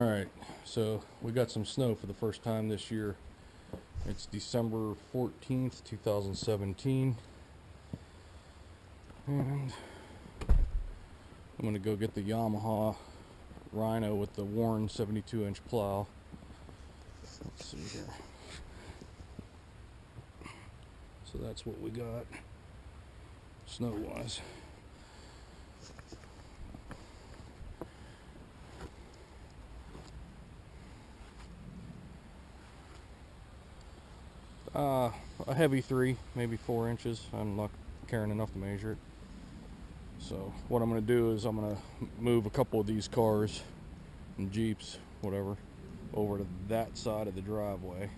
Alright, so we got some snow for the first time this year. It's December 14th, 2017. And I'm going to go get the Yamaha Rhino with the worn 72-inch plow. Let's see here. So that's what we got snow-wise. A heavy 3, maybe 4 inches. I'm not caring enough to measure it. So what I'm going to do is I'm going to move a couple of these cars and Jeeps, whatever, over to that side of the driveway.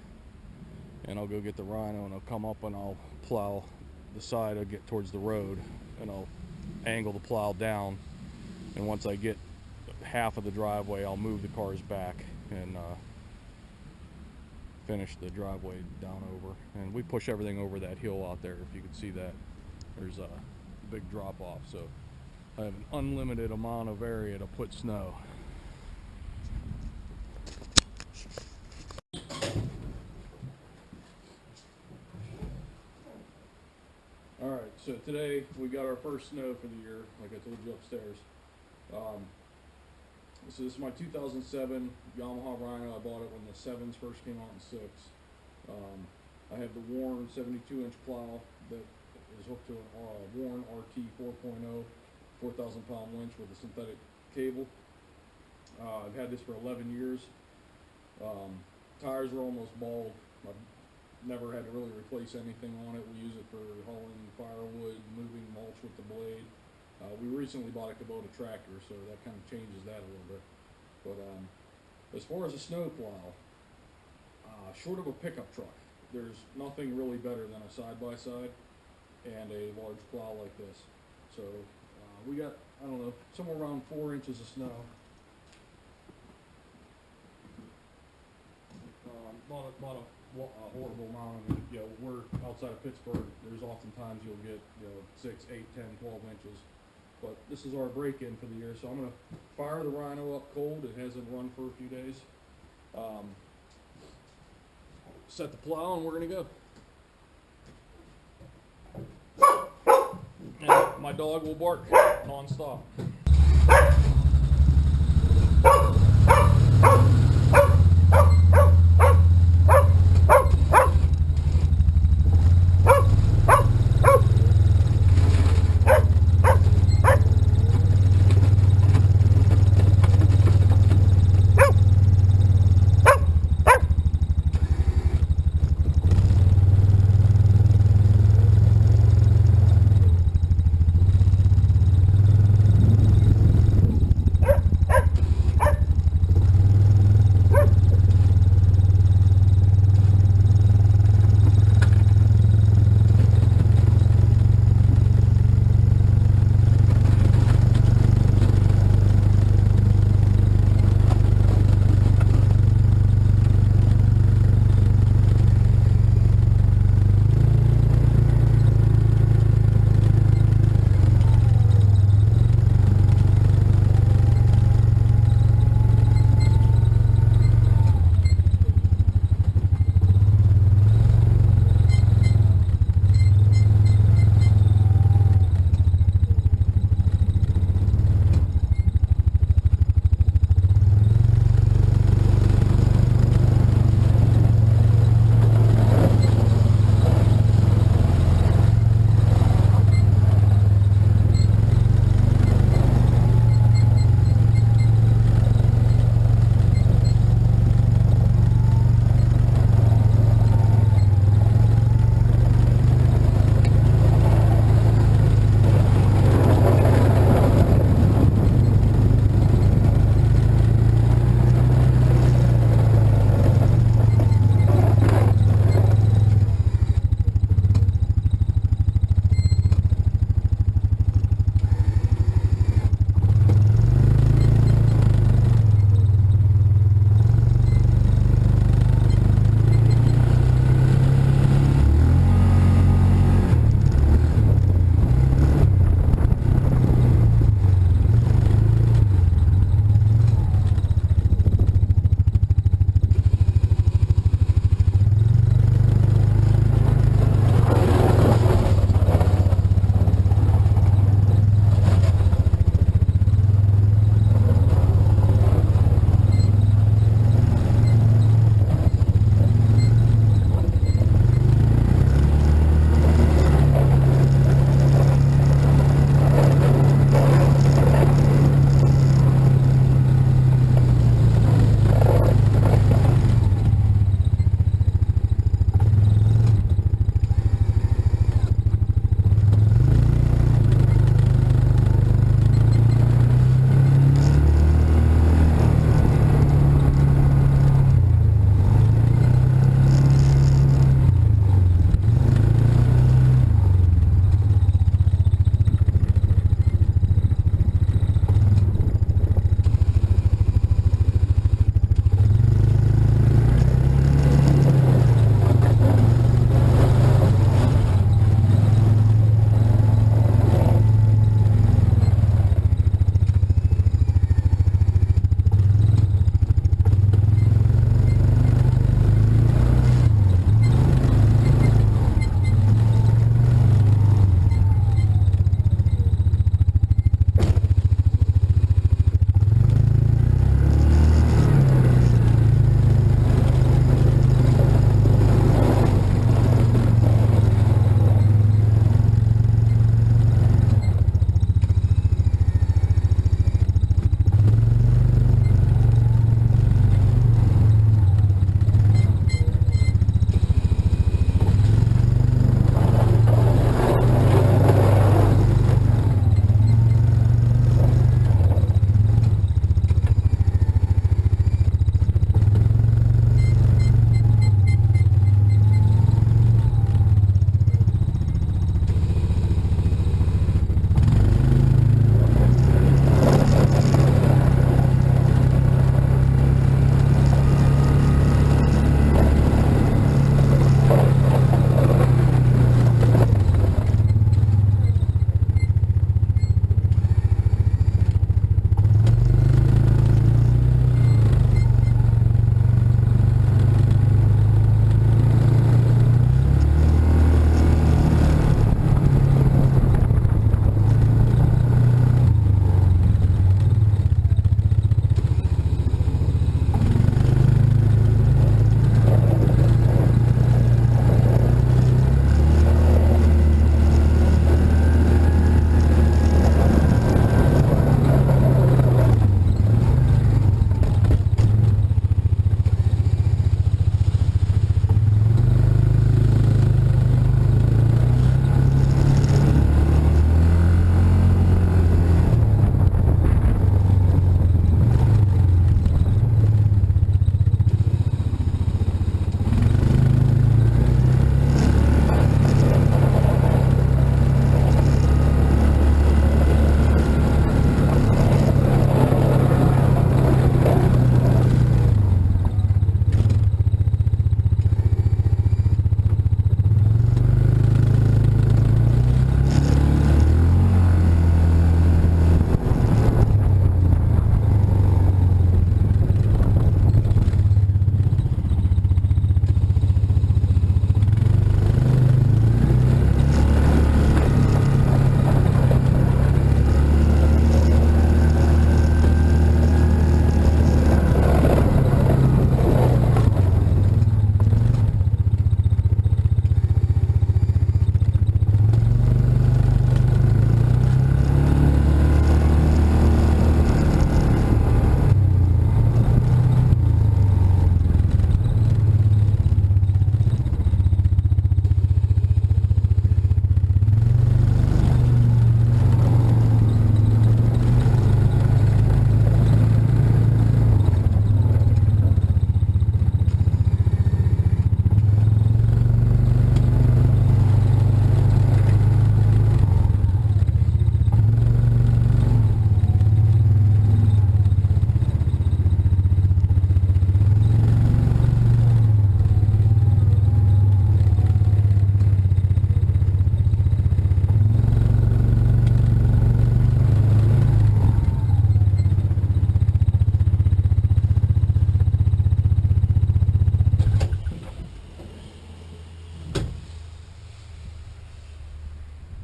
And I'll go get the Rhino and I'll come up and I'll plow the side I'll get towards the road, and I'll angle the plow down. And once I get half of the driveway, I'll move the cars back and finish the driveway down over. And we push everything over that hill out there. If you can see that, there's a big drop off, so I have an unlimited amount of area to put snow. Alright, so today we got our first snow for the year, like I told you upstairs. So this is my 2007 Yamaha Rhino. I bought it when the 7s first came out in 6. I have the worn 72-inch plow that is hooked to a worn RT 4.0 4,000 pound winch with a synthetic cable. I've had this for 11 years. Tires are almost bald. I've never had to really replace anything on it. We use it for hauling firewood, moving mulch with the blade. We recently bought a Kubota tractor, so that kind of changes that a little bit. But as far as a snow plow, short of a pickup truck, there's nothing really better than a side-by-side and a large plow like this. So we got, I don't know, somewhere around 4 inches of snow. Not a horrible amount. I mean, you know, we're outside of Pittsburgh. There's oftentimes you'll get, 6, 8, 10, 12 inches. But this is our break-in for the year, so I'm going to fire the Rhino up cold. It hasn't run for a few days. Set the plow, and we're going to go. And my dog will bark non-stop.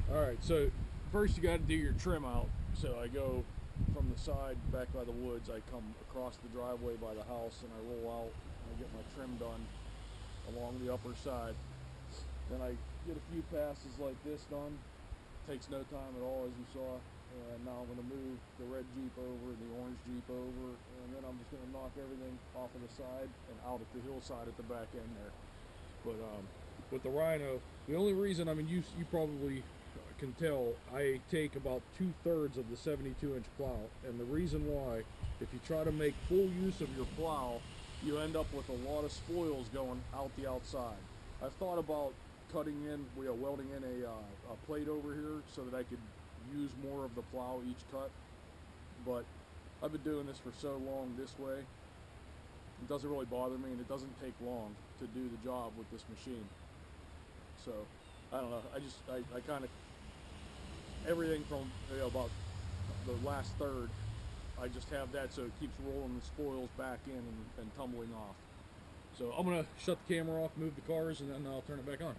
Alright, so first you got to do your trim out. So I go from the side back by the woods, I come across the driveway by the house and I roll out and I get my trim done along the upper side. Then I get a few passes like this done. Takes no time at all, as you saw. And now I'm going to move the red Jeep over and the orange Jeep over, and then I'm just going to knock everything off of the side and out at the hillside at the back end there. But with the Rhino, the only reason, I mean, you probably can tell, I take about 2/3 of the 72-inch plow, and the reason why, if you try to make full use of your plow, you end up with a lot of spoils going out the outside. I've thought about cutting in, welding in a plate over here so that I could use more of the plow each cut, but I've been doing this for so long this way, it doesn't really bother me, and it doesn't take long to do the job with this machine. So I don't know, I kind of, everything from about the last third, I just have that so it keeps rolling the spoils back in and tumbling off. So I'm gonna shut the camera off, move the cars, and then I'll turn it back on.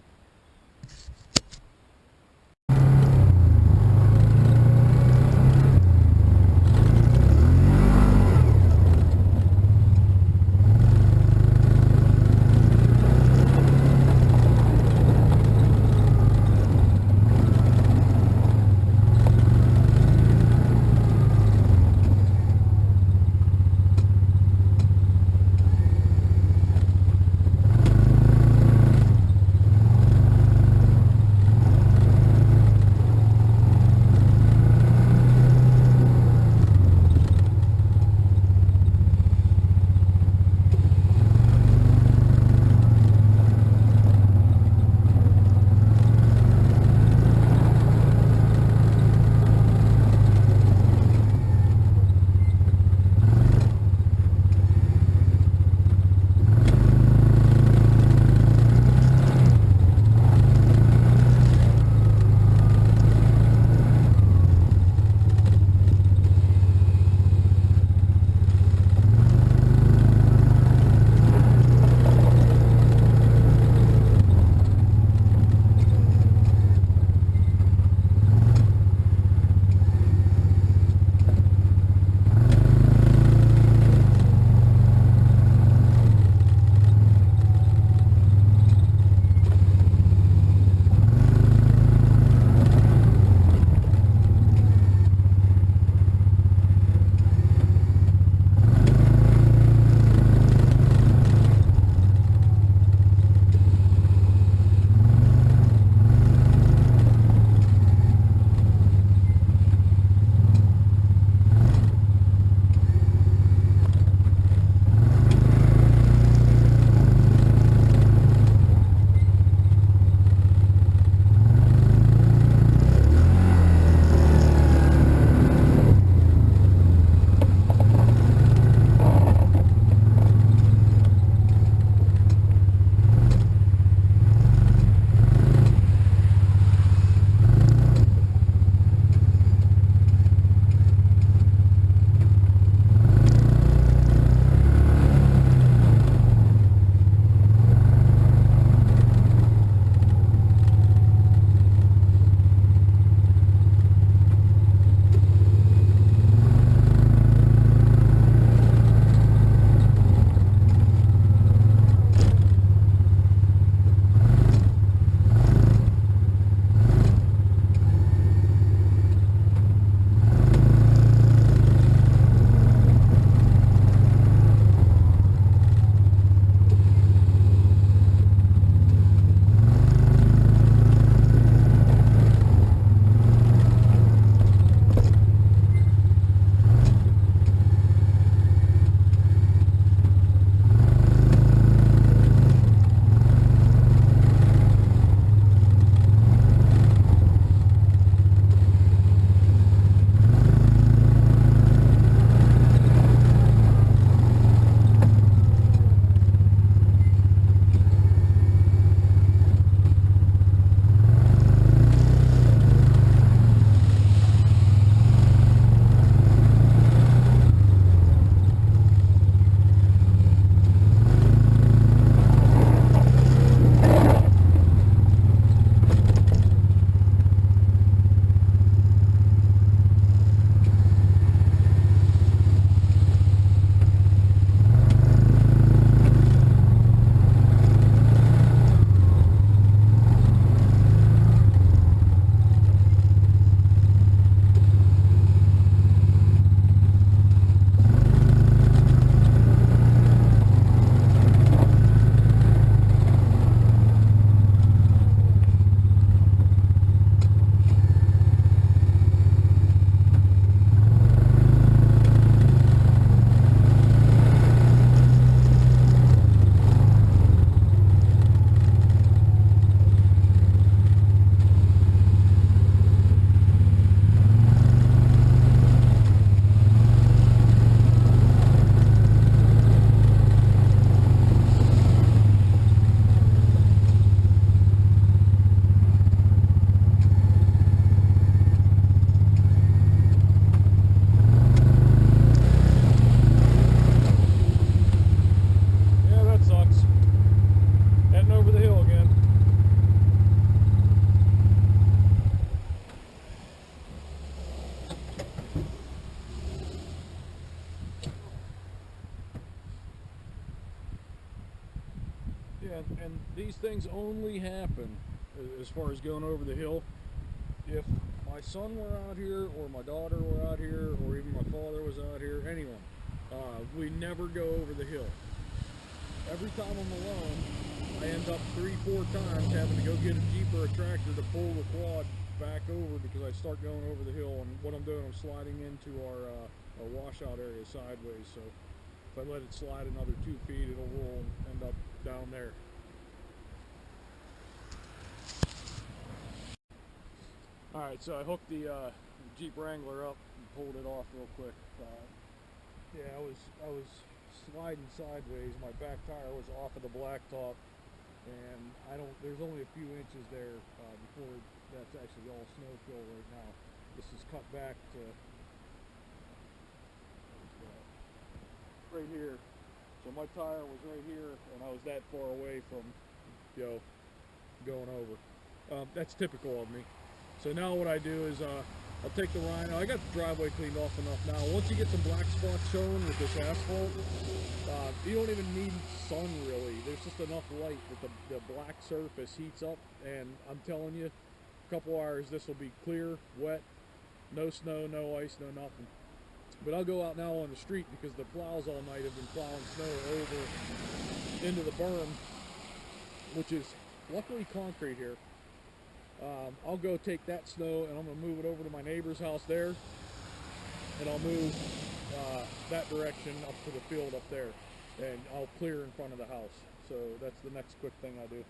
And these things only happen, as far as going over the hill, if my son were out here, or my daughter were out here, or even my father was out here, anyone. We never go over the hill. Every time I'm alone, I end up 3-4 times having to go get a Jeep or a tractor to pull the quad back over because I start going over the hill, and what I'm doing, I'm sliding into our washout area sideways, so if I let it slide another 2 feet, it'll roll and end up down there. Alright, so I hooked the Jeep Wrangler up and pulled it off real quick. Yeah, I was sliding sideways. My back tire was off of the blacktop, and there's only a few inches there before that's actually all snow fill right now. This is cut back to right here. So my tire was right here, and I was that far away from, going over. That's typical of me. So now what I do is I'll take the Rhino. I got the driveway cleaned off enough now. Once you get some black spots showing with this asphalt, you don't even need sun really. There's just enough light that the black surface heats up, and I'm telling you, a couple hours this will be clear, wet, no snow, no ice, no nothing. But I'll go out now on the street because the plows all night have been plowing snow over into the berm, which is luckily concrete here. I'll go take that snow and I'm going to move it over to my neighbor's house there, and I'll move that direction up to the field up there, and I'll clear in front of the house. So that's the next quick thing I do.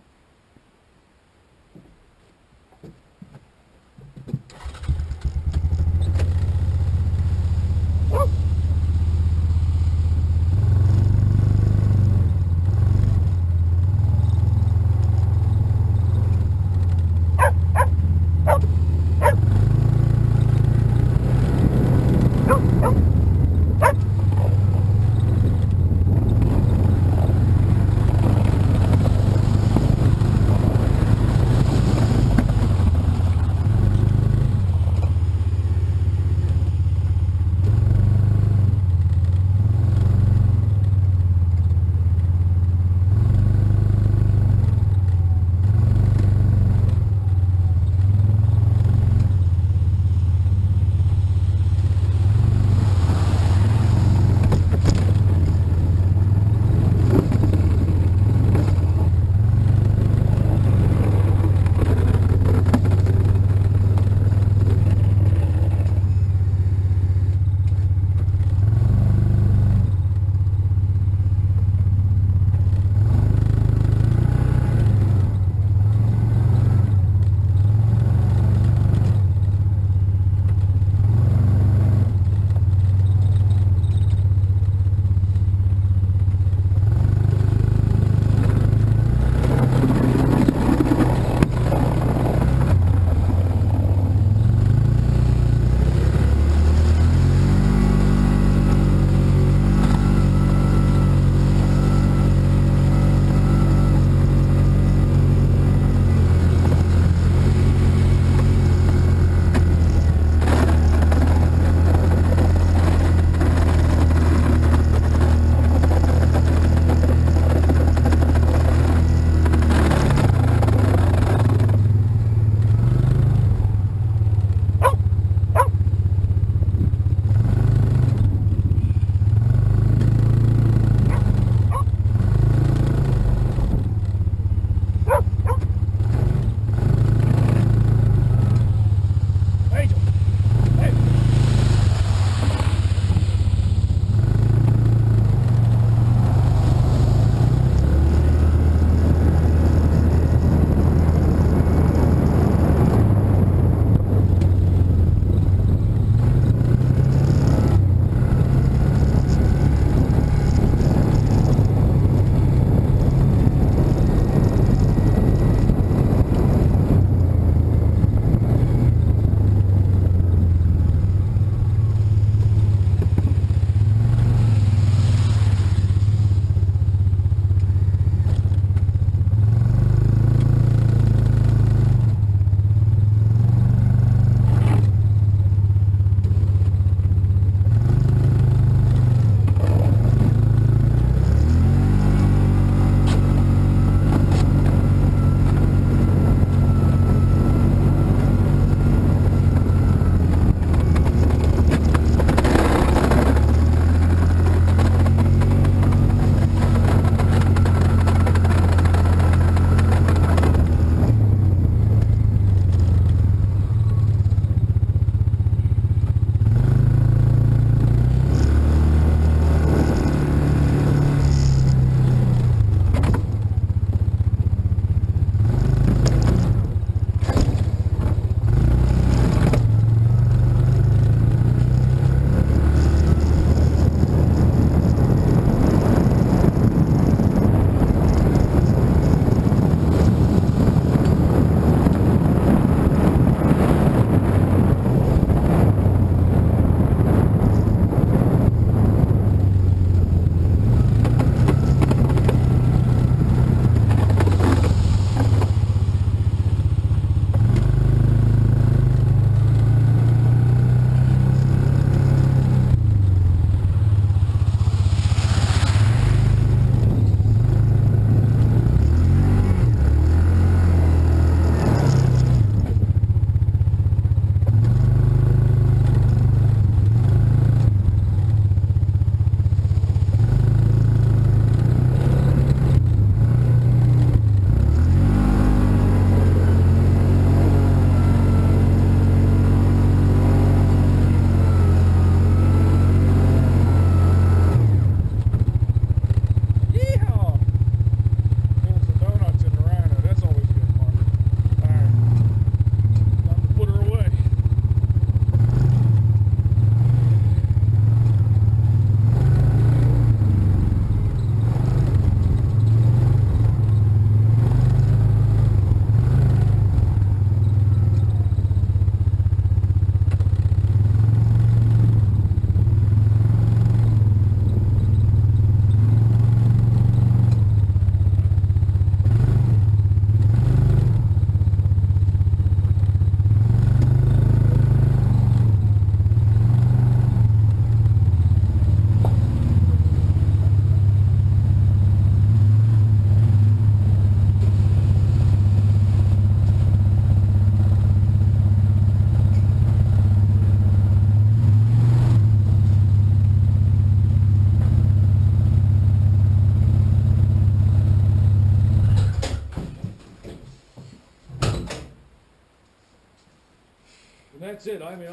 And that's it. I mean,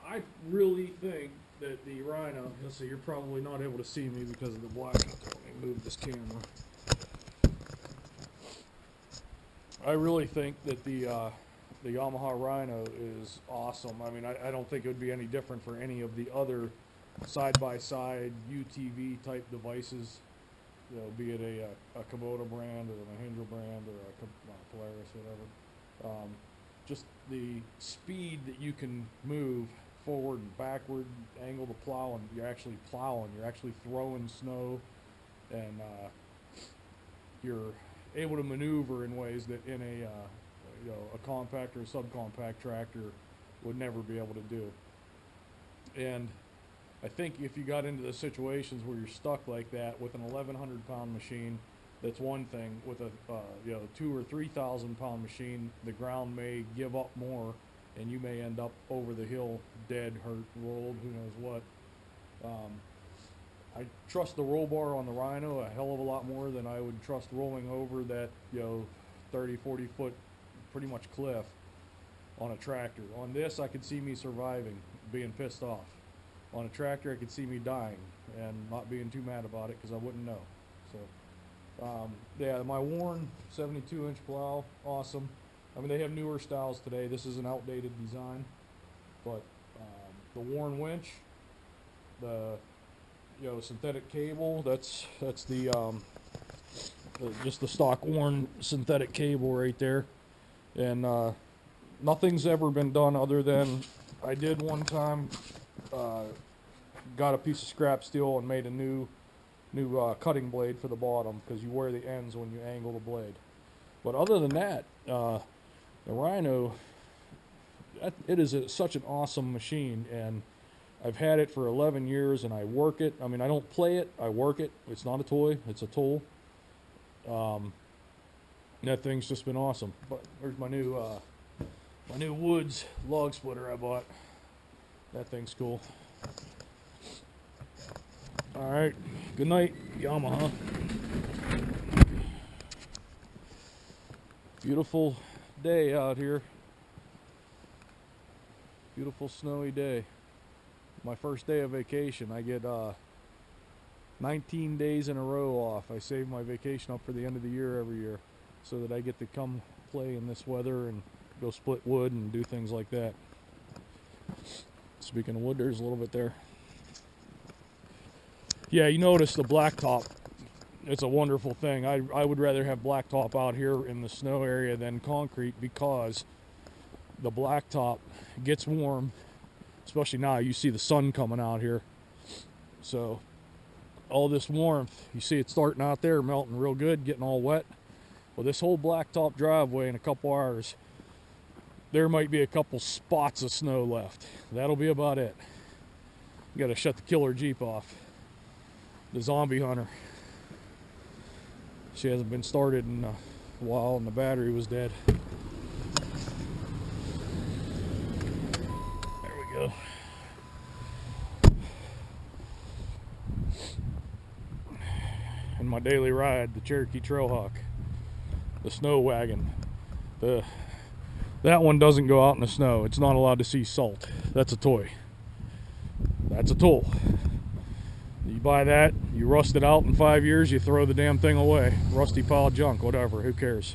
I really think that the Rhino, let's see, you're probably not able to see me because of the black. Let me move this camera. I really think that the Yamaha Rhino is awesome. I mean, I don't think it would be any different for any of the other side-by-side UTV type devices, you know, be it a Kubota brand or a Mahindra brand or a Polaris, whatever. Just the speed that you can move forward and backward, angle the plow, and you're actually plowing, you're actually throwing snow, and you're able to maneuver in ways that in a you know, a compact or a subcompact tractor would never be able to do. And I think if you got into the situations where you're stuck like that with an 1,100 pound machine, that's one thing. With a you know, 2,000 or 3,000 pound machine, the ground may give up more, and you may end up over the hill dead, hurt, rolled, who knows what. I trust the roll bar on the Rhino a hell of a lot more than I would trust rolling over that, you know, 30, 40 foot pretty much cliff on a tractor. On this, I could see me surviving, being pissed off. On a tractor, I could see me dying and not being too mad about it because I wouldn't know. So, yeah, my worn 72-inch plow, awesome. I mean, they have newer styles today. This is an outdated design, but the worn winch, the synthetic cable, that's the just the stock worn synthetic cable right there. And nothing's ever been done other than I did one time, got a piece of scrap steel and made a new cutting blade for the bottom, because you wear the ends when you angle the blade. But other than that, the Rhino, it is such an awesome machine, and I've had it for 11 years and I work it. I mean, I don't play it, I work it. It's not a toy, it's a tool. That thing's just been awesome. But there's my new Woods log splitter I bought. That thing's cool. All right, good night, Yamaha. Beautiful day out here. Beautiful snowy day. My first day of vacation. I get 19 days in a row off. I save my vacation up for the end of the year every year, so that I get to come play in this weather and go split wood and do things like that. Speaking of wood, there's a little bit there. Yeah, you notice the blacktop. It's a wonderful thing. I would rather have blacktop out here in the snow area than concrete, because the blacktop gets warm, especially now. You see the sun coming out here. So all this warmth, you see it starting out there, melting real good, getting all wet. Well, this whole blacktop driveway in a couple hours, there might be a couple spots of snow left. That'll be about it. You gotta shut the killer Jeep off. The zombie hunter. She hasn't been started in a while and the battery was dead. There we go. And my daily ride, the Cherokee Trailhawk. The snow wagon. That one doesn't go out in the snow. It's not allowed to see salt. That's a toy. That's a tool. You buy that, you rust it out in 5 years, you throw the damn thing away. Rusty pile of junk, whatever, who cares?